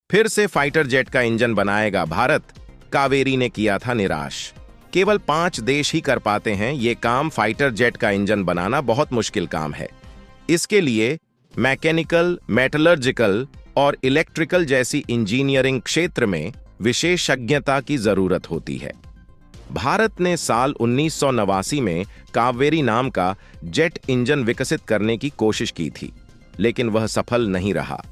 फिर से fighter jet का इंजन बनाएगा भारत, कावेरी ने किया था निराश। केवल 5 देश ही कर पाते हैं ये काम। फाइटर जेट का इंजन बनाना बहुत मुश्किल काम है। इसके लिए मैकेनिकल, मेटलर्जिकल और इलेक्ट्रिकल जैसी इंजीनियरिंग क्षेत्र में विशेषज्ञता की जरूरत होती है। भारत ने साल 1989 में कावेरी नाम का जेट इंजन विकसित करने की कोशिश की थी, लेकिन वह सफल नहीं रहा।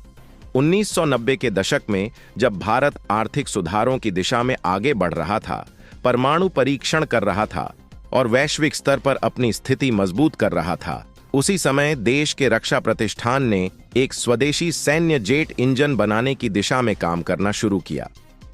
1990 के दशक में जब भारत आर्थिक सुधारों की दिशा में आगे बढ़ रहा था, परमाणु परीक्षण कर रहा था और वैश्विक स्तर पर अपनी स्थिति मजबूत कर रहा था, उसी समय देश के रक्षा प्रतिष्ठान ने एक स्वदेशी सैन्य जेट इंजन बनाने की दिशा में काम करना शुरू किया।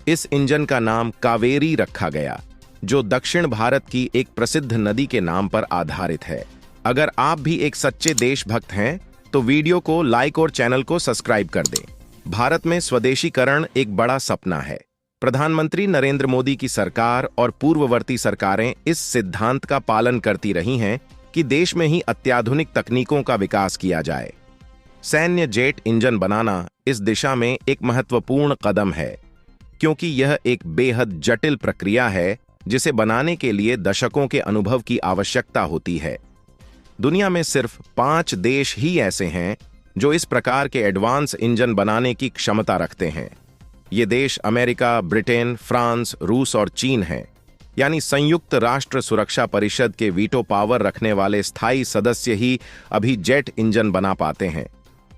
इस इंजन का नाम कावेरी रखा गया, जो दक्षिण भारत की एक प्रसिद्ध नदी के नाम पर आधारित है। अगर आप भी एक सच्चे देशभक्त हैं तो वीडियो को लाइक और चैनल को सब्सक्राइब कर दें। भारत में स्वदेशीकरण एक बड़ा सपना है। प्रधानमंत्री नरेंद्र मोदी की सरकार और पूर्ववर्ती सरकारें इस सिद्धांत का पालन करती रही हैं कि देश में ही अत्याधुनिक तकनीकों का विकास किया जाए। सैन्य जेट इंजन बनाना इस दिशा में एक महत्वपूर्ण कदम है, क्योंकि यह एक बेहद जटिल प्रक्रिया है जिसे बनाने के लिए दशकों के अनुभव की आवश्यकता होती है। दुनिया में सिर्फ 5 देश ही ऐसे हैं जो इस प्रकार के एडवांस इंजन बनाने की क्षमता रखते हैं। ये देश अमेरिका, ब्रिटेन, फ्रांस, रूस और चीन हैं। यानी संयुक्त राष्ट्र सुरक्षा परिषद के वीटो पावर रखने वाले स्थायी सदस्य ही अभी जेट इंजन बना पाते हैं।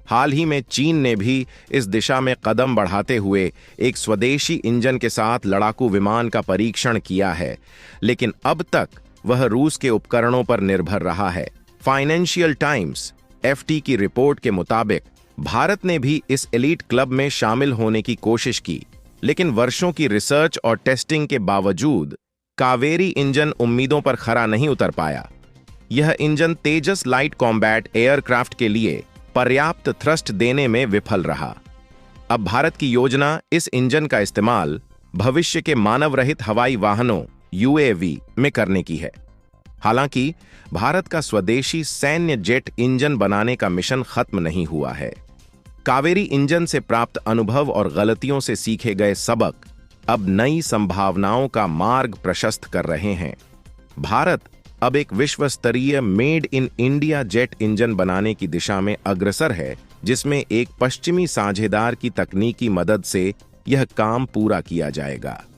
हाल ही में चीन ने भी इस दिशा में कदम बढ़ाते हुए एक स्वदेशी इंजन के साथ लड़ाकू विमान का परीक्षण किया है, लेकिन अब तक वह रूस के उपकरणों पर निर्भर रहा है। फाइनेंशियल टाइम्स (FT) की रिपोर्ट के मुताबिक भारत ने भी इस एलीट क्लब में शामिल होने की कोशिश की, लेकिन वर्षों की रिसर्च और टेस्टिंग के बावजूद कावेरी इंजन उम्मीदों पर खरा नहीं उतर पाया। यह इंजन तेजस लाइट कॉम्बैट एयरक्राफ्ट के लिए पर्याप्त थ्रस्ट देने में विफल रहा। अब भारत की योजना इस इंजन का इस्तेमाल भविष्य के मानव रहित हवाई वाहनों UAV में करने की है। हालांकि भारत का स्वदेशी सैन्य जेट इंजन बनाने का मिशन खत्म नहीं हुआ है। कावेरी इंजन से प्राप्त अनुभव और गलतियों से सीखे गए सबक अब नई संभावनाओं का मार्ग प्रशस्त कर रहे हैं। भारत अब एक विश्व स्तरीय made in India jet engine बनाने की दिशा में अग्रसर है, जिसमें एक पश्चिमी साझेदार की तकनीकी मदद से यह काम पूरा किया जाएगा।